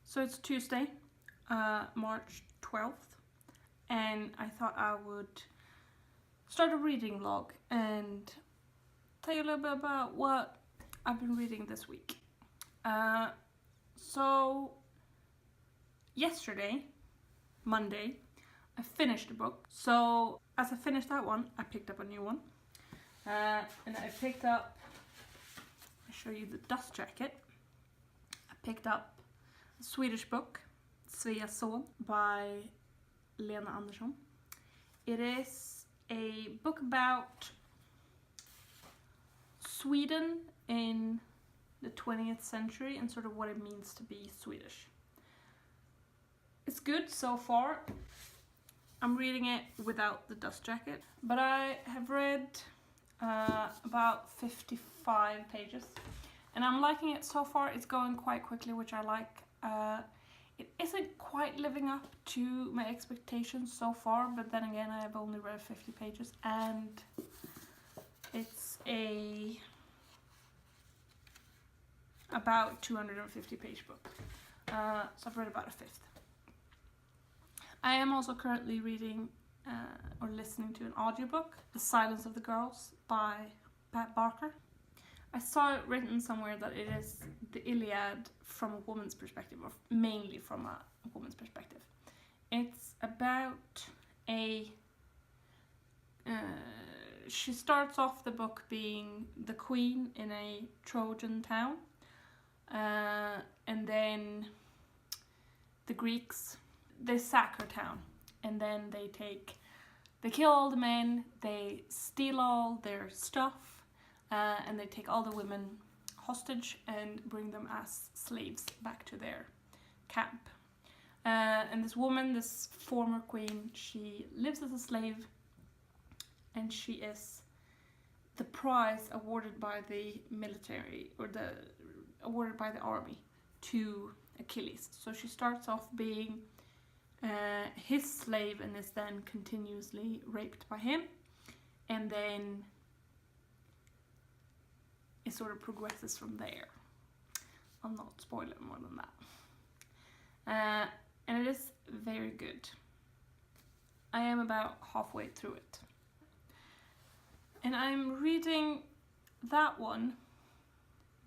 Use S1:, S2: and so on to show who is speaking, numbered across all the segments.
S1: So it's Tuesday, March 12th, and I thought I would start a reading vlog and tell you a little bit about what I've been reading this week. So yesterday, Monday, I finished a book. So as I finished that one, I picked up a new one. And I picked up, I'll show you the dust jacket. I picked up a Swedish book, Sveas son by Lena Andersson. It is a book about Sweden in the 20th century and sort of what it means to be Swedish. It's good so far. I'm reading it without the dust jacket, but I have read about 55 pages and I'm liking it so far. It's going quite quickly, which I like. It isn't quite living up to my expectations so far, but then again I have only read 50 pages and it's about 250 page book. So I've read about a fifth. I am also currently reading or listening to an audiobook, The Silence of the Girls by Pat Barker. I saw it written somewhere that it is the Iliad from a woman's perspective, or mainly from a woman's perspective. It's about she starts off the book being the queen in a Trojan town, and then the Greeks, they sack her town, and then they kill all the men, they steal all their stuff, and they take all the women hostage and bring them as slaves back to their camp. And this woman, this former queen, she lives as a slave, and she is the prize awarded by the military, or awarded by the army to Achilles. So she starts off being his slave and is then continuously raped by him, and then it sort of progresses from there. I'll not spoil it more than that. And it is very good. I am about halfway through it. And I'm reading that one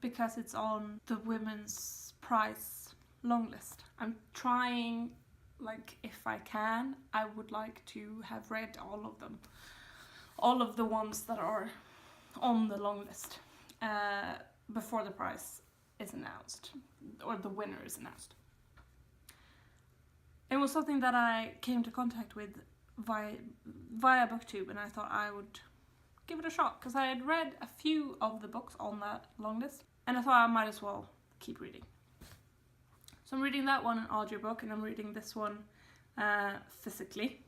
S1: because it's on the women's prize long list. I'm trying, like, if I can, I would like to have read all of them. All of the ones that are on the long list before the prize is announced, or the winner is announced. It was something that I came to contact with via Booktube, and I thought I would give it a shot, because I had read a few of the books on that long list, and I thought I might as well keep reading. So I'm reading that one in audiobook, and I'm reading this one physically.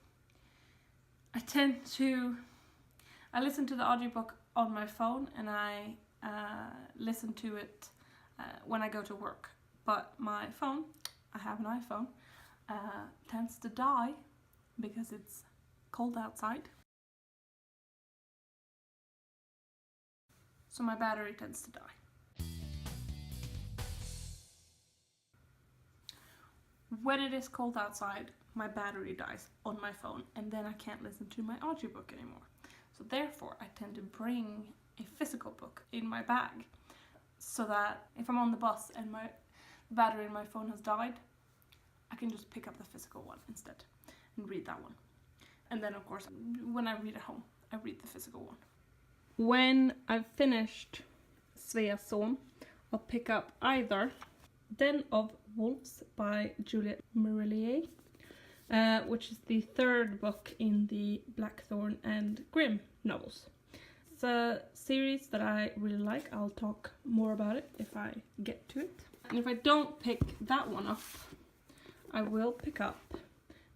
S1: I listen to the audiobook on my phone, and I listen to it when I go to work. But my phone, I have an iPhone, tends to die because it's cold outside. So my battery tends to die. When it is cold outside, my battery dies on my phone, and then I can't listen to my audiobook anymore. So therefore, I tend to bring a physical book in my bag, so that if I'm on the bus and the battery in my phone has died, I can just pick up the physical one instead and read that one. And then of course, when I read at home, I read the physical one. When I've finished Sveas son, I'll pick up either Den of Wolves by Juliet Marillier, which is the third book in the Blackthorn and Grimm novels. It's a series that I really like. I'll talk more about it if I get to it. And if I don't pick that one up, I will pick up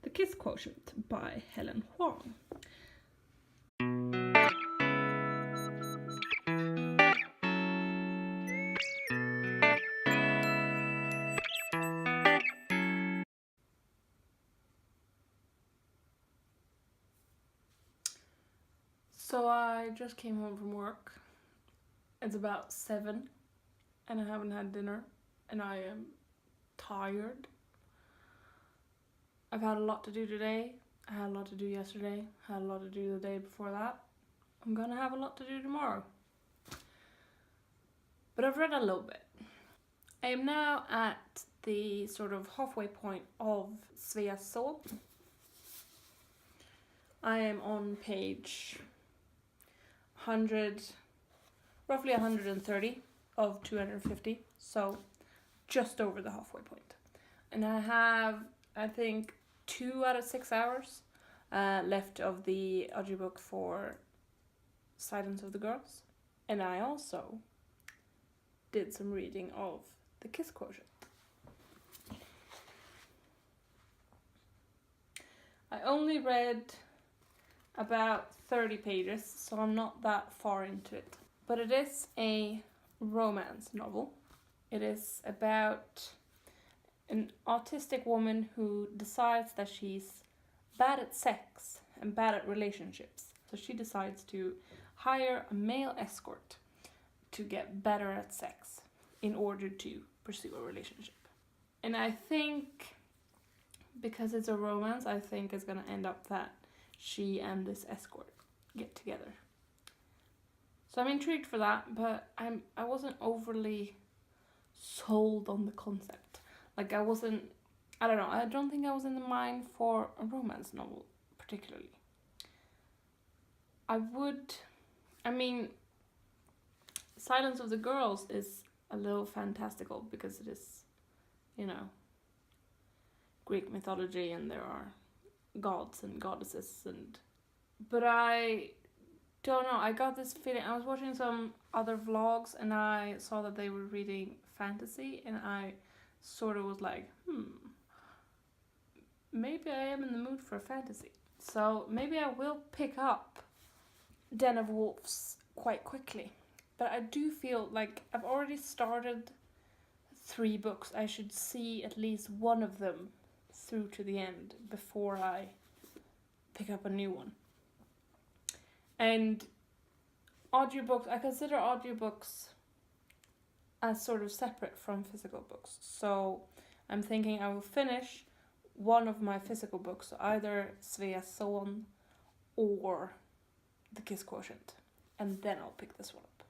S1: The Kiss Quotient by Helen Huang. So I just came home from work. It's about 7 and I haven't had dinner, and I am tired. I've had a lot to do today. I had a lot to do yesterday. I had a lot to do the day before that. I'm gonna have a lot to do tomorrow. But I've read a little bit. I am now at the sort of halfway point of Svea's Soul. I am on page 100, roughly 130 of 250, so just over the halfway point. And I have, I think, 2 out of 6 hours left of the audiobook for Silence of the Girls. And I also did some reading of The Kiss Quotient. I only read about 30 pages, so I'm not that far into it. But it is a romance novel. It is about an autistic woman who decides that she's bad at sex and bad at relationships. So she decides to hire a male escort to get better at sex in order to pursue a relationship. And I think, because it's a romance, I think it's gonna end up that she and this escort get together. So I'm intrigued for that, but I wasn't overly sold on the concept. Like I don't think I was in the mind for a romance novel particularly. Silence of the Girls is a little fantastical because it is, Greek mythology and there are gods and goddesses but I don't know, I got this feeling. I was watching some other vlogs and I saw that they were reading fantasy and I sort of was like, maybe I am in the mood for a fantasy. So maybe I will pick up Den of Wolves quite quickly. But I do feel like I've already started 3 books. I should see at least one of them through to the end before I pick up a new one. And audiobooks, I consider audiobooks as sort of separate from physical books. So I'm thinking I will finish one of my physical books, so either Svea's Soul or The Kiss Quotient, and then I'll pick this one up.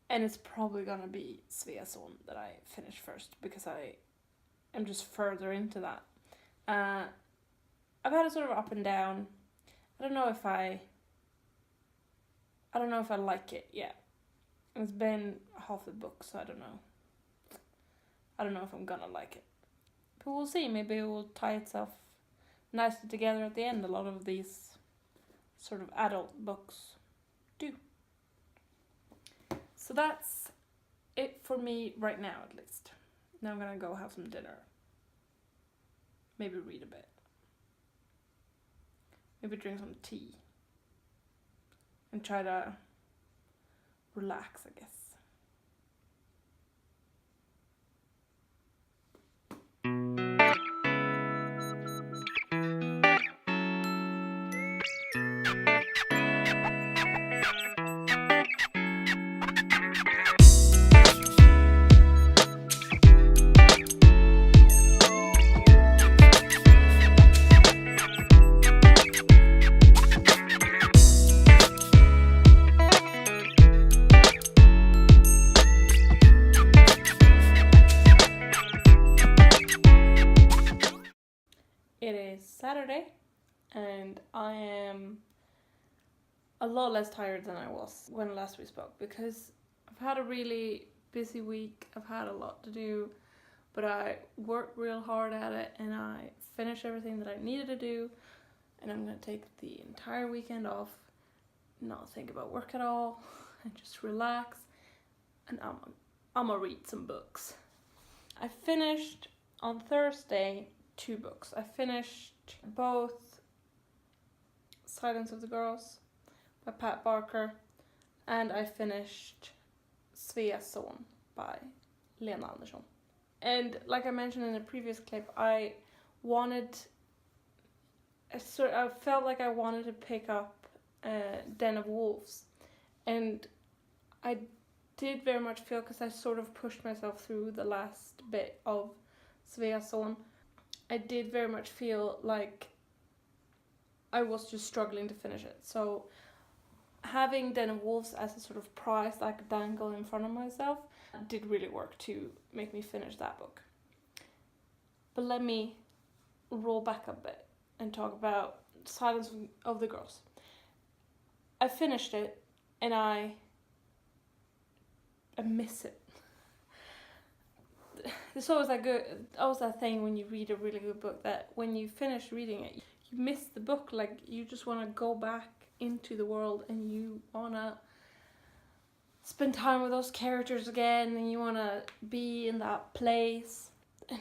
S1: And it's probably gonna be Svea's Soul that I finish first because I am just further into that. I've had a sort of up and down. I don't know if I like it yet. It's been half the book, so I don't know. I don't know if I'm gonna like it. But we'll see, maybe it will tie itself nicely together at the end. A lot of these sort of adult books do. So that's it for me right now, at least. Now I'm gonna go have some dinner. Maybe read a bit. Maybe drink some tea. And try to relax, I guess. It is Saturday and I am a lot less tired than I was when last we spoke because I've had a really busy week. I've had a lot to do, but I worked real hard at it and I finished everything that I needed to do, and I'm going to take the entire weekend off, not think about work at all, and just relax, and I'm gonna read some books. I finished on Thursday 2 books. I finished both Silence of the Girls by Pat Barker and I finished Svea's Soul by Lena Andersson. And like I mentioned in the previous clip, I felt like I wanted to pick up Den of Wolves, and I did very much feel, because I sort of pushed myself through the last bit of Svea's Son, I did very much feel like I was just struggling to finish it. So having Den of Wolves as a sort of prize that I could dangle in front of myself did really work to make me finish that book. But let me roll back a bit and talk about Silence of the Girls. I finished it and I miss it. There's always that thing when you read a really good book, that when you finish reading it, you miss the book. Like, you just want to go back into the world and you want to spend time with those characters again and you want to be in that place. And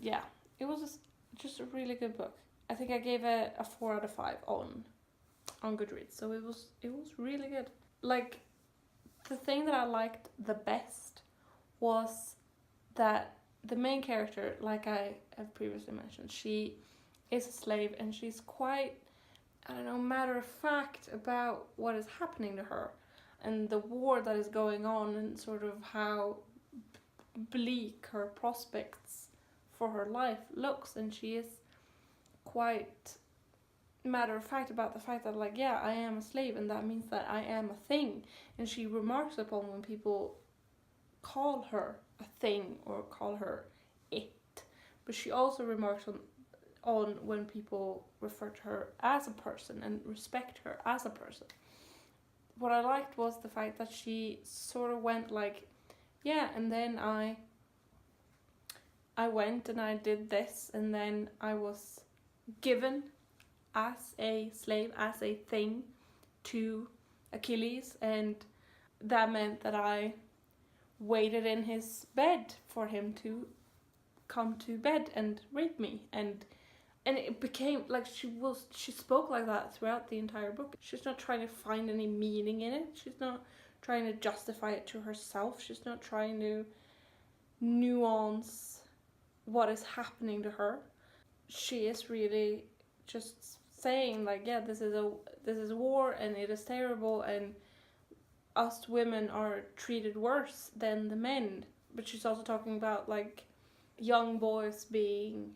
S1: yeah, it was just a really good book. I think I gave it a 4 out of 5 on Goodreads, so it was really good. Like, the thing that I liked the best was that the main character, like I have previously mentioned, she is a slave and she's quite, I don't know, matter of fact about what is happening to her and the war that is going on and sort of how bleak her prospects for her life looks. And she is quite matter of fact about the fact that, like, yeah, I am a slave and that means that I am a thing. And she remarks upon when people call her a thing or call her it, but she also remarks on when people refer to her as a person and respect her as a person. What I liked was the fact that she sort of went like, yeah, and then I went and I did this, and then I was given as a slave, as a thing, to Achilles, and that meant that I waited in his bed for him to come to bed and rape me, and it became like she spoke like that throughout the entire book. She's not trying to find any meaning in it. She's not trying to justify it to herself. She's not trying to nuance what is happening to her. She is really just saying, like, yeah, this is war and it is terrible and us women are treated worse than the men. But she's also talking about, like, young boys being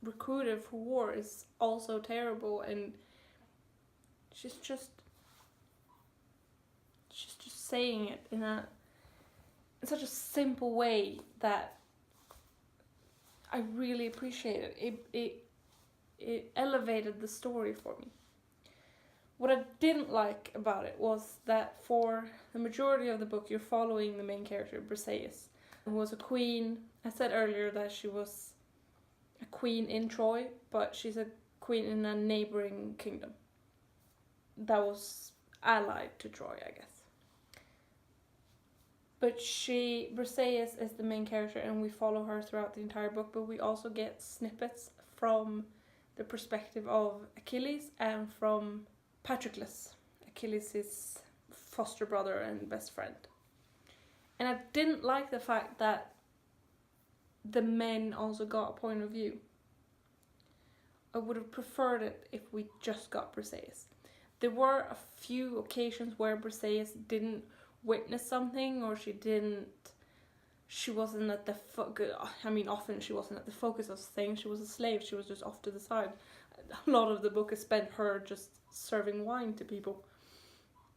S1: recruited for war is also terrible, and she's just saying it in such a simple way that I really appreciate it. It elevated the story for me. What I didn't like about it was that for the majority of the book you're following the main character, Briseis, who was a queen. I said earlier that she was a queen in Troy, but she's a queen in a neighboring kingdom that was allied to Troy, I guess. But Briseis is the main character and we follow her throughout the entire book, but we also get snippets from the perspective of Achilles and from Patroclus, Achilles' foster brother and best friend. And I didn't like the fact that the men also got a point of view. I would have preferred it if we just got Briseis. There were a few occasions where Briseis didn't witness something, or she wasn't at the often she wasn't at the focus of things. She was a slave, she was just off to the side. A lot of the book is spent her just serving wine to people.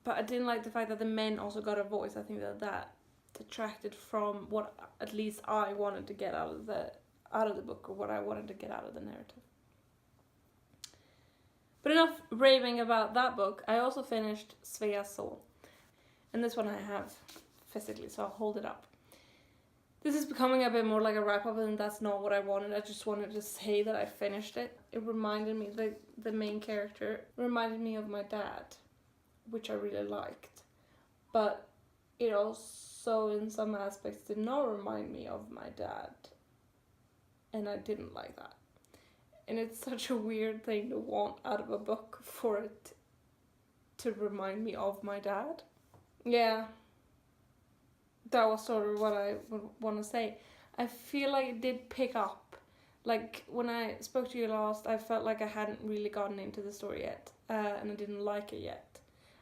S1: But I didn't like the fact that the men also got a voice. I think that detracted from what at least I wanted to get out of the book, or what I wanted to get out of the narrative. But enough raving about that book. I also finished Svea's Soul. And this one I have physically, so I'll hold it up. This is becoming a bit more like a wrap-up, and that's not what I wanted. I just wanted to say that I finished it. It reminded me, the main character reminded me of my dad, which I really liked. But it also, in some aspects, did not remind me of my dad. And I didn't like that. And it's such a weird thing to want out of a book, for it to remind me of my dad. Yeah. That was sort of what I would want to say. I feel like it did pick up. Like, when I spoke to you last, I felt like I hadn't really gotten into the story yet. And I didn't like it yet.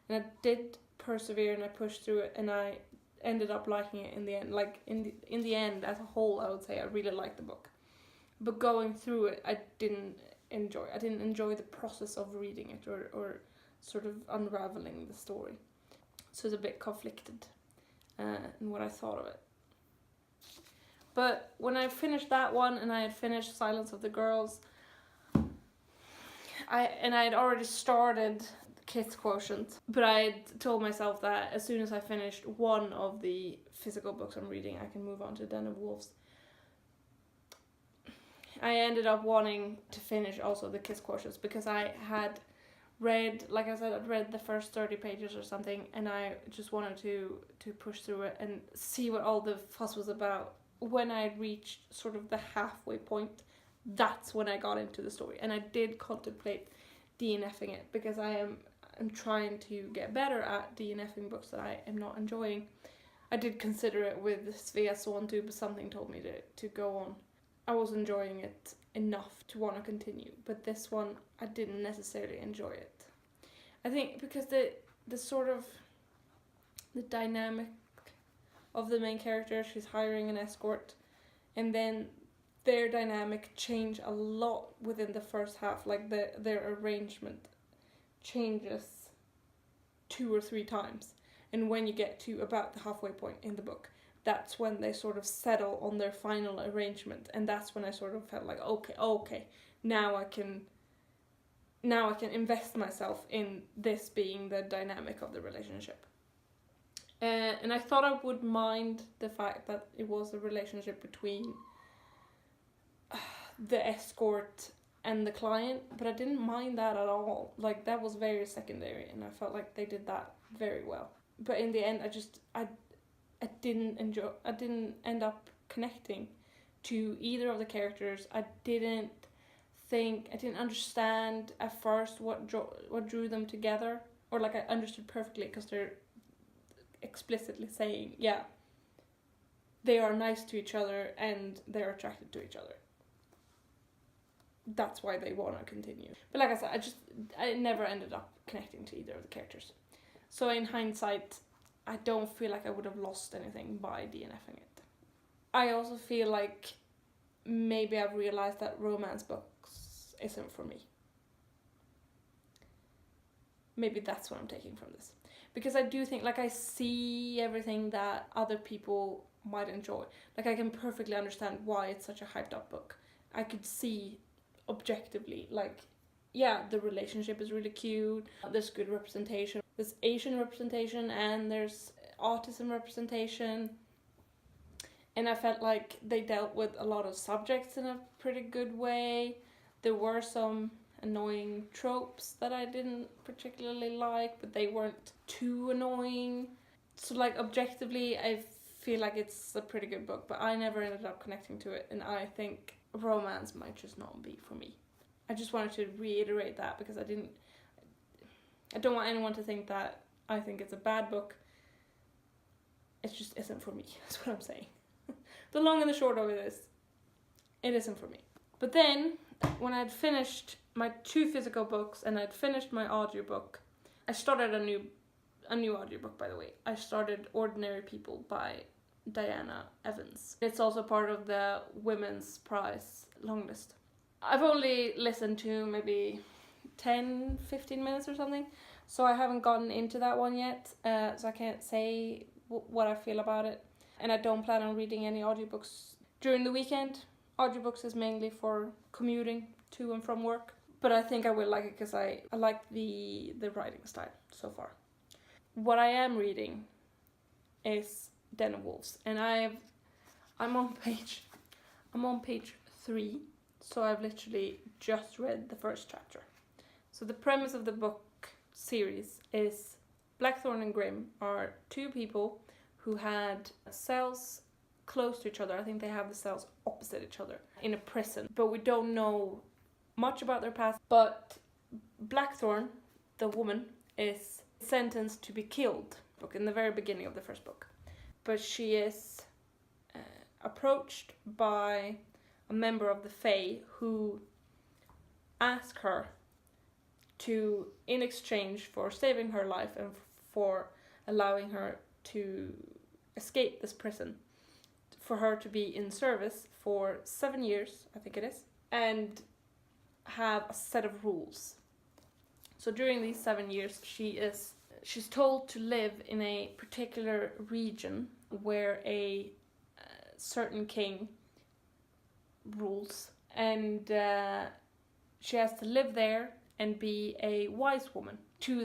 S1: And I did persevere and I pushed through it. And I ended up liking it in the end. Like in the end, as a whole, I would say I really liked the book. But going through it, I didn't enjoy. I didn't enjoy the process of reading it or sort of unraveling the story. So it's a bit conflicted in what I thought of it. But when I finished that one and I had finished Silence of the Girls, I had already started Kiss Quotient, but I had told myself that as soon as I finished one of the physical books I'm reading, I can move on to Den of Wolves. I ended up wanting to finish also the Kiss Quotients because I had read, like I said, I'd read the first 30 pages or something, and I just wanted to push through it and see what all the fuss was about. When I reached sort of the halfway point, that's when I got into the story, and I did contemplate DNFing it because I'm trying to get better at DNFing books that I am not enjoying. I did consider it with Svea Swan too, but something told me to go on. I was enjoying it enough to want to continue, but this one I didn't necessarily enjoy it. I think because the sort of the dynamic of the main character, she's hiring an escort, and then their dynamic change a lot within the first half. Like their arrangement changes 2 or 3 times, and when you get to about the halfway point in the book, that's when they sort of settle on their final arrangement, and that's when I sort of felt like okay, now I can invest myself in this being the dynamic of the relationship. And I thought I would mind the fact that it was a relationship between the escort and the client, but I didn't mind that at all. Like, that was very secondary, and I felt like they did that very well. But in the end, I didn't end up connecting to either of the characters. I didn't understand at first what drew them together, or like I understood perfectly because they're explicitly saying, yeah, they are nice to each other and they're attracted to each other. That's why they want to continue. But like I said, I never ended up connecting to either of the characters. So in hindsight, I don't feel like I would have lost anything by DNFing it. I also feel like maybe I've realized that romance books isn't for me. Maybe that's what I'm taking from this. Because I do think, like, I see everything that other people might enjoy. Like, I can perfectly understand why it's such a hyped up book. I could see objectively, like, yeah, the relationship is really cute, there's good representation, there's Asian representation, and there's autism representation. And I felt like they dealt with a lot of subjects in a pretty good way. There were some annoying tropes that I didn't particularly like, but they weren't too annoying. So, like, objectively, I feel like it's a pretty good book, but I never ended up connecting to it, and I think romance might just not be for me. I just wanted to reiterate that because I don't want anyone to think that I think it's a bad book. It just isn't for me, that's what I'm saying. The long and the short of it is, it isn't for me. But then, when I'd finished my 2 physical books and I'd finished my audiobook, I started a new audiobook, by the way. I started Ordinary People by Diana Evans. It's also part of the Women's Prize longlist. I've only listened to maybe 10-15 minutes or something, so I haven't gotten into that one yet, so I can't say what I feel about it. And I don't plan on reading any audiobooks during the weekend. Audiobooks is mainly for commuting to and from work, but I think I will like it because I like the writing style so far. What I am reading is Den of Wolves, and I'm on page 3, so I've literally just read the first chapter. So the premise of the book series is Blackthorn and Grimm are 2 people who had cells close to each other. I think they have the cells opposite each other in a prison, but we don't know much about their past. But Blackthorn, the woman, is sentenced to be killed in the very beginning of the first book, but she is approached by a member of the Fae who ask her to, in exchange for saving her life and for allowing her to escape this prison, for her to be in service for 7 years, I think it is, and have a set of rules. So during these 7 years, she's told to live in a particular region where a certain king rules, and she has to live there and be a wise woman to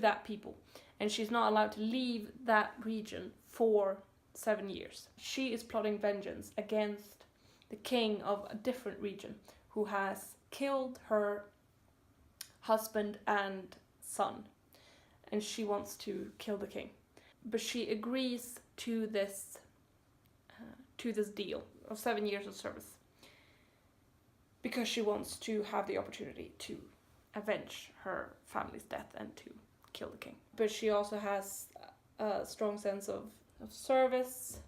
S1: that people, and she's not allowed to leave that region for 7 years. She is plotting vengeance against the king of a different region who has killed her husband and son, and she wants to kill the king. But she agrees to this deal of 7 years of service because she wants to have the opportunity to avenge her family's death and to kill the king. But she also has a strong sense of service,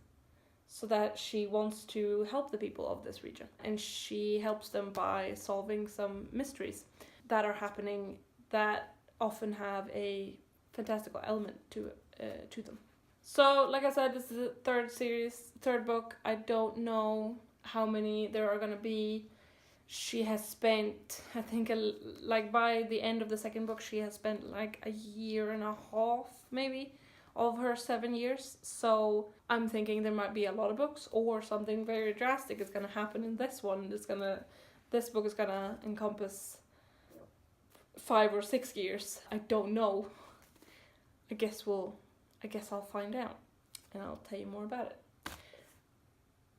S1: so that she wants to help the people of this region, and she helps them by solving some mysteries that are happening that often have a fantastical element to them. So, like I said, this is the third book. I don't know how many there are gonna be. She has spent, I think, like by the end of the second book, she has spent like a year and a half, maybe, of her 7 years. So I'm thinking there might be a lot of books, or something very drastic is gonna happen in this one. This book is gonna encompass 5 or 6 years. I don't know. I guess I'll find out, and I'll tell you more about it.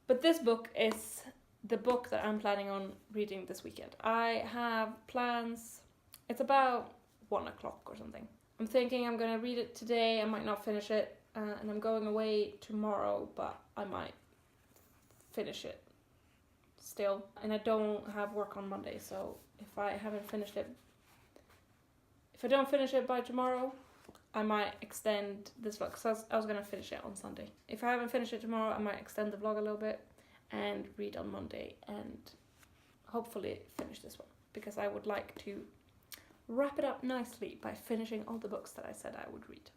S1: But this book is the book that I'm planning on reading this weekend. I have plans. It's about 1 o'clock or something. I'm thinking I'm gonna read it today. I might not finish it, and I'm going away tomorrow, but I might finish it still. And I don't have work on Monday, so if I don't finish it by tomorrow, I might extend this vlog, because I was gonna finish it on Sunday. If I haven't finished it tomorrow, I might extend the vlog a little bit and read on Monday, and hopefully finish this one, because I would like to wrap it up nicely by finishing all the books that I said I would read.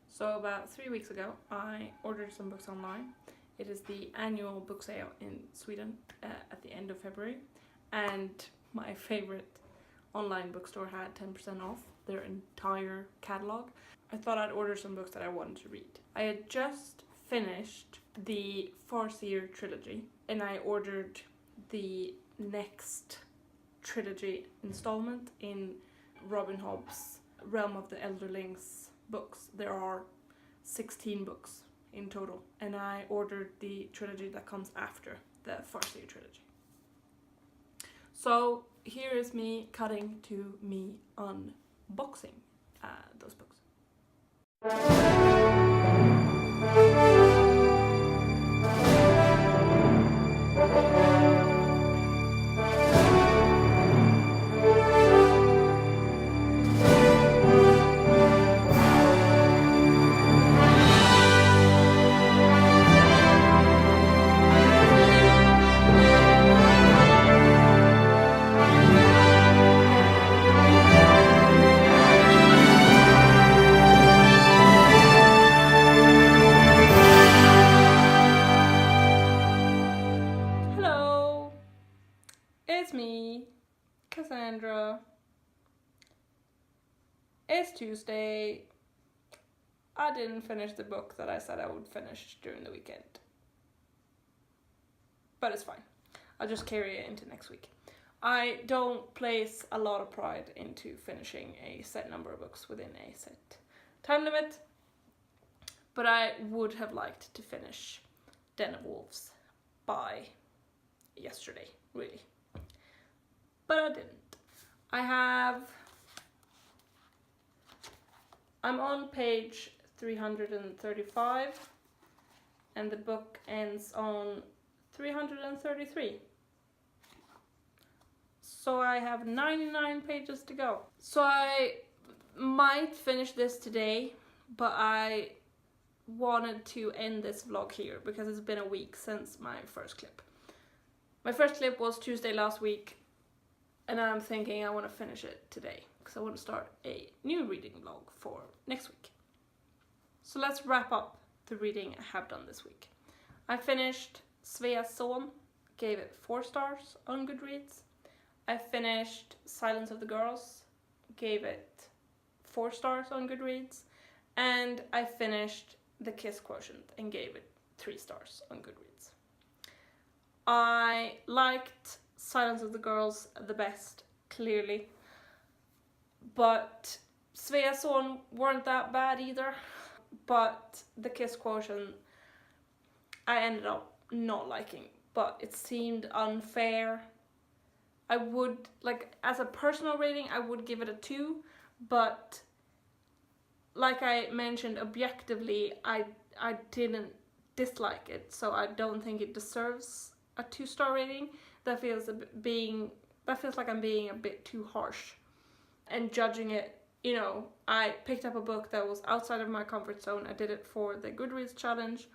S1: So about 3 weeks ago, I ordered some books online. It is the annual book sale in Sweden at the end of February, and my favorite online bookstore had 10% off their entire catalogue. I thought I'd order some books that I wanted to read. I had just finished the Farseer trilogy, and I ordered the next trilogy installment in Robin Hobb's Realm of the Elderlings books. There are 16 books in total, and I ordered the trilogy that comes after the Farseer trilogy. So here is me cutting to me unboxing those books. It's me, Cassandra. It's Tuesday. I didn't finish the book that I said I would finish during the weekend. But it's fine. I'll just carry it into next week. I don't place a lot of pride into finishing a set number of books within a set time limit, but I would have liked to finish Den of Wolves by yesterday, really. But I didn't. I'm on page 335, and the book ends on 333. So I have 99 pages to go. So I might finish this today, but I wanted to end this vlog here because it's been a week since my first clip. My first clip was Tuesday last week, and I'm thinking I want to finish it today because I want to start a new reading vlog for next week. So let's wrap up the reading I have done this week. I finished Svea's Son, gave it 4 stars on Goodreads. I finished Silence of the Girls, gave it 4 stars on Goodreads. And I finished The Kiss Quotient and gave it 3 stars on Goodreads. I liked Silence of the Girls the best, clearly. But Svea's Son weren't that bad either. But The Kiss Quotient I ended up not liking. But it seemed unfair. I would, like, as a personal rating, I would give it a 2. But like I mentioned, objectively, I didn't dislike it. So I don't think it deserves a 2-star rating. That feels like I'm being a bit too harsh and judging it. You know, I picked up a book that was outside of my comfort zone. I did it for the Goodreads challenge.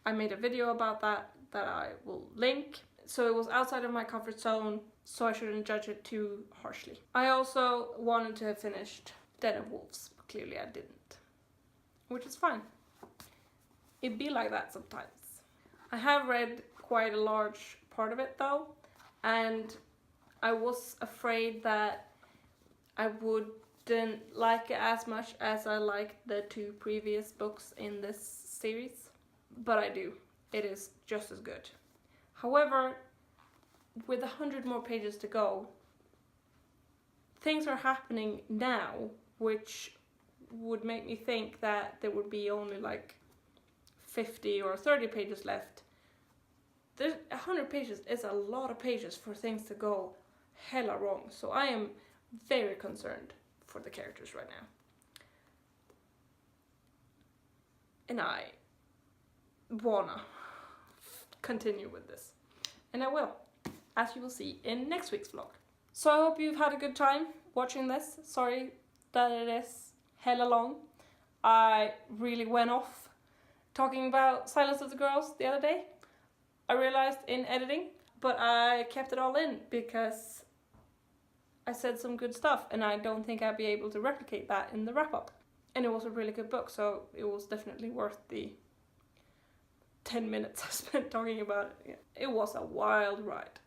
S1: I made a video about that I will link. So it was outside of my comfort zone, so I shouldn't judge it too harshly. I also wanted to have finished Den of Wolves, but clearly I didn't, which is fine. It'd be like that sometimes. I have read quite a large part of it though, and I was afraid that I wouldn't like it as much as I liked the 2 previous books in this series, but I do. It is just as good. However, with 100 more pages to go, things are happening now which would make me think that there would be only like 50 or 30 pages left. There's 100 pages is a lot of pages for things to go hella wrong. So I am very concerned for the characters right now. And I wanna continue with this. And I will, as you will see in next week's vlog. So I hope you've had a good time watching this. Sorry that it is hella long. I really went off talking about Silence of the Girls the other day. I realized in editing, but I kept it all in because I said some good stuff and I don't think I'd be able to replicate that in the wrap-up. And it was a really good book, so it was definitely worth the 10 minutes I spent talking about it. It was a wild ride.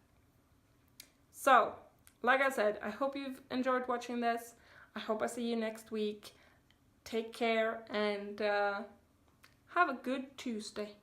S1: So, like I said, I hope you've enjoyed watching this. I hope I see you next week. Take care and have a good Tuesday.